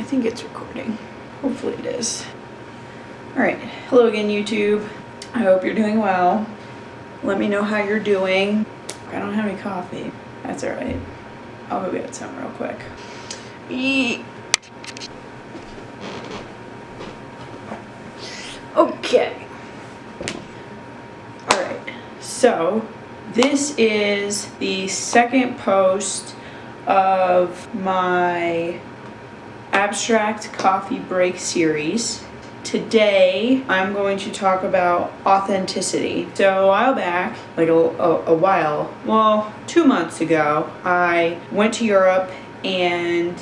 I think it's recording. Hopefully it is. Alright, hello again YouTube. I hope you're doing well. Let me know how you're doing. I don't have any coffee. That's alright. I'll go get some real quick. Okay. Alright, so this is the second post of my Abstract Coffee Break series. Today I'm going to talk about authenticity. So a while back, like a while, well, 2 months ago, I went to Europe and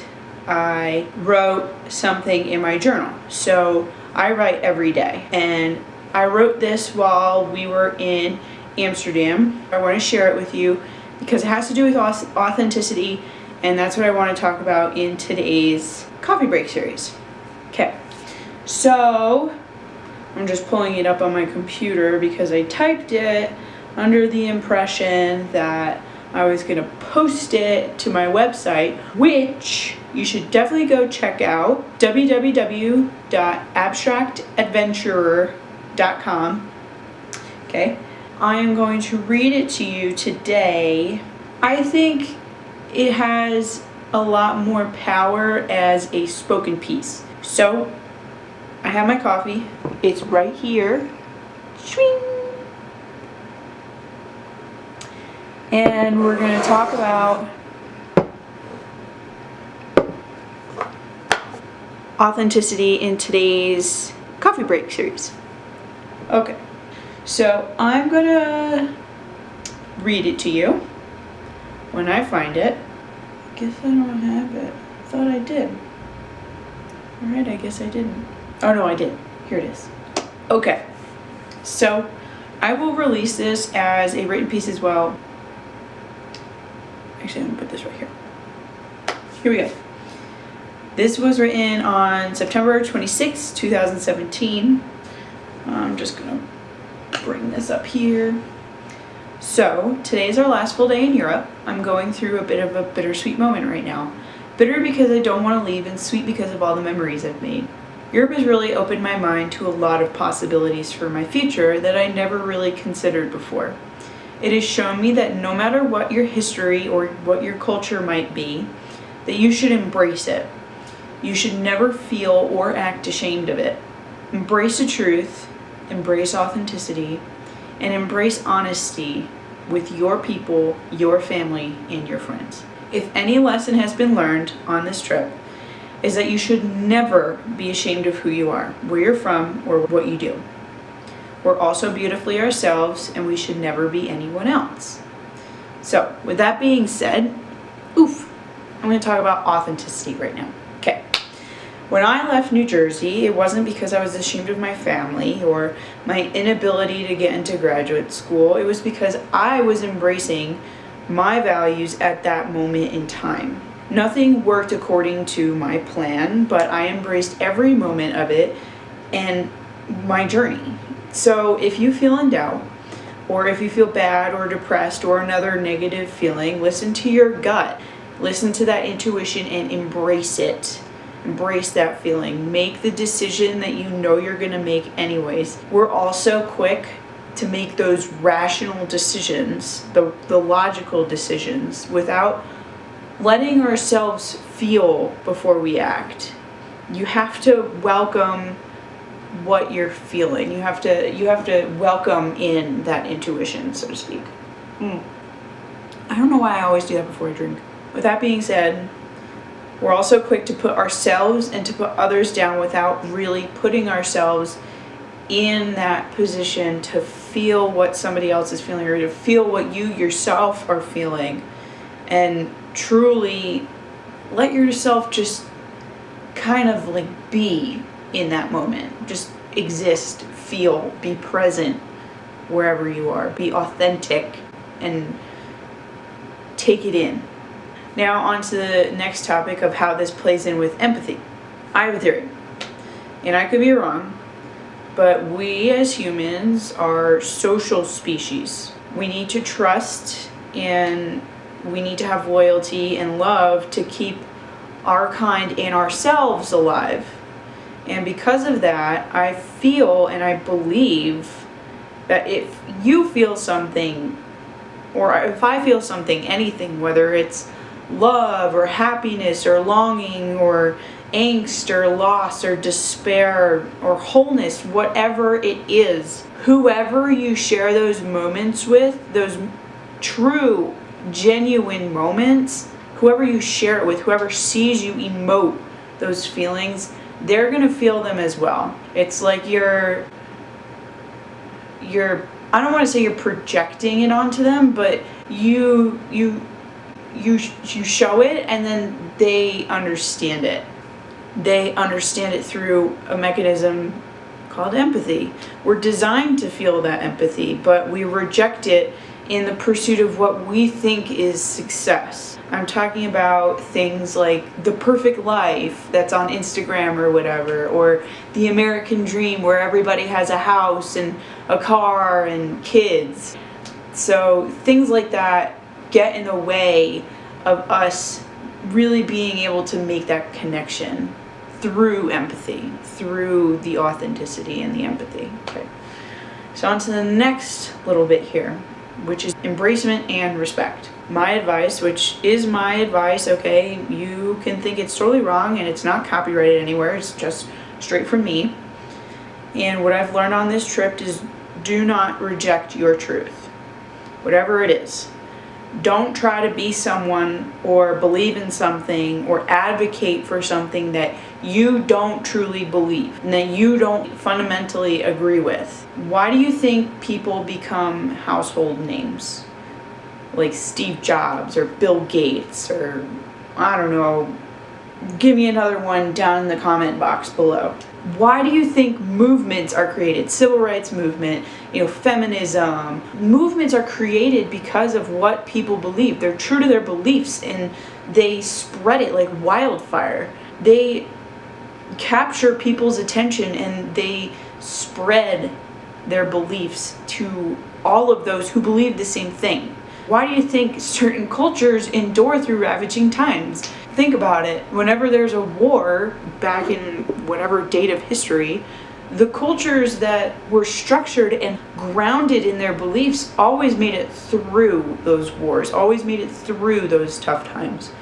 I wrote something in my journal. So I write every day, and I wrote this while we were in Amsterdam. I want to share it with you because it has to do with authenticity, and that's what I want to talk about in today's coffee break series. Okay, so I'm just pulling it up on my computer because I typed it under the impression that I was going to post it to my website, which you should definitely go check out, www.abstractadventurer.com. Okay, I am going to read it to you today. I think it has a lot more power as a spoken piece. So I have my coffee. It's right here. Swing. And we're going to talk about authenticity in today's coffee break series. Okay, so I'm going to read it to you when I find it. I guess I don't have it. I thought I did. Alright, I guess I didn't. Oh no, I did. Here it is. Okay, so I will release this as a written piece as well. Actually, I'm going to put this right here. Here we go. This was written on September 26, 2017. I'm just going to bring this up here. So, today's our last full day in Europe. I'm going through a bit of a bittersweet moment right now. Bitter because I don't want to leave, and sweet because of all the memories I've made. Europe has really opened my mind to a lot of possibilities for my future that I never really considered before. It has shown me that no matter what your history or what your culture might be, that you should embrace it. You should never feel or act ashamed of it. Embrace the truth, embrace authenticity, and embrace honesty with your people, your family, and your friends. If any lesson has been learned on this trip, is that you should never be ashamed of who you are, where you're from, or what you do. We're also beautifully ourselves, and we should never be anyone else. So, with that being said, I'm going to talk about authenticity right now. Okay. When I left New Jersey, it wasn't because I was ashamed of my family or my inability to get into graduate school. It was because I was embracing my values at that moment in time. Nothing worked according to my plan, but I embraced every moment of it and my journey. So if you feel in doubt, or if you feel bad or depressed or another negative feeling, listen to your gut. Listen to that intuition and embrace it. Embrace that feeling. Make the decision that you know you're going to make anyways. We're all so quick to make those rational decisions, the logical decisions, without letting ourselves feel before we act. You have to welcome what you're feeling. You have to welcome in that intuition, so to speak. I don't know why I always do that before I drink. With that being said, we're also quick to put ourselves and to put others down without really putting ourselves in that position to feel what somebody else is feeling or to feel what you yourself are feeling, and truly let yourself just kind of like be in that moment. Just exist, feel, be present wherever you are. Be authentic and take it in. Now on to the next topic of how this plays in with empathy. I have a theory, and I could be wrong, but we as humans are social species. We need to trust and we need to have loyalty and love to keep our kind and ourselves alive. And because of that, I feel and I believe that if you feel something, or if I feel something, anything, whether it's love or happiness or longing or angst or loss or despair or wholeness, whatever it is, whoever you share those moments with, those true, genuine moments, whoever you share it with, whoever sees you emote those feelings, they're gonna feel them as well. It's like you're I don't want to say you're projecting it onto them, but you show it, and then they understand it. They understand it through a mechanism called empathy. We're designed to feel that empathy, but we reject it in the pursuit of what we think is success. I'm talking about things like the perfect life that's on Instagram or whatever, or the American dream where everybody has a house and a car and kids. So things like that get in the way of us really being able to make that connection through empathy, through the authenticity and the empathy. Okay. So on to the next little bit here, which is embracement and respect. My advice, which is my advice, okay, you can think it's totally wrong and it's not copyrighted anywhere, it's just straight from me. And what I've learned on this trip is do not reject your truth, whatever it is. Don't try to be someone or believe in something or advocate for something that you don't truly believe and that you don't fundamentally agree with. Why do you think people become household names? Like Steve Jobs or Bill Gates, or I don't know, give me another one down in the comment box below. Why do you think movements are created? Civil rights movement, feminism. Movements are created because of what people believe. They're true to their beliefs and they spread it like wildfire. They capture people's attention and they spread their beliefs to all of those who believe the same thing. Why do you think certain cultures endure through ravaging times? Think about it. Whenever there's a war, back in whatever date of history, the cultures that were structured and grounded in their beliefs always made it through those wars, always made it through those tough times.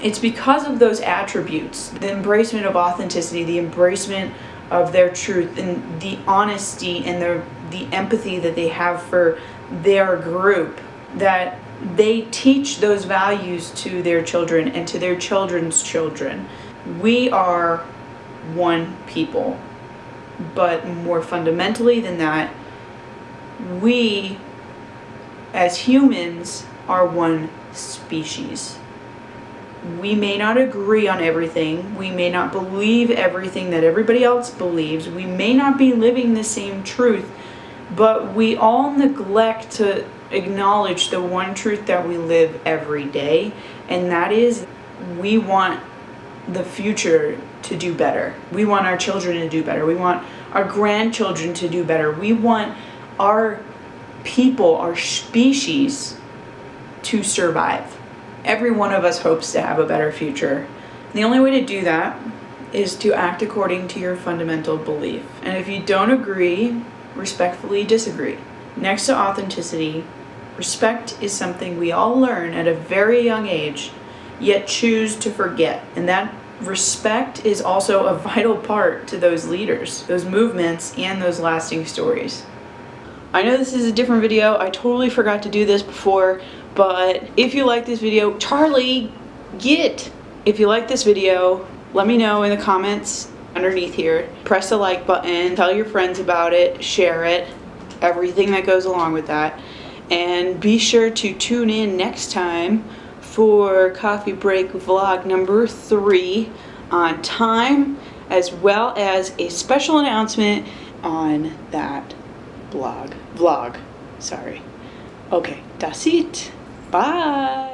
It's because of those attributes, the embracement of authenticity, the embracement of their truth, and the honesty and the empathy that they have for their group, that they teach those values to their children and to their children's children. We are one people, but more fundamentally than that, we as humans are one species. We may not agree on everything, we may not believe everything that everybody else believes, we may not be living the same truth, but we all neglect to acknowledge the one truth that we live every day, and that is we want the future to do better. We want our children to do better. We want our grandchildren to do better. We want our people, our species to survive. Every one of us hopes to have a better future. The only way to do that is to act according to your fundamental belief. And if you don't agree, respectfully disagree. Next to authenticity, respect is something we all learn at a very young age, yet choose to forget. And that respect is also a vital part to those leaders, those movements, and those lasting stories. I know this is a different video. I totally forgot to do this before, but if you like this video, Charlie, get! If you like this video, let me know in the comments underneath here. Press the like button, tell your friends about it, share it, everything that goes along with that. And be sure to tune in next time for Coffee Break vlog number 3 on time, as well as a special announcement on that vlog. Sorry. Okay, that's it. Bye.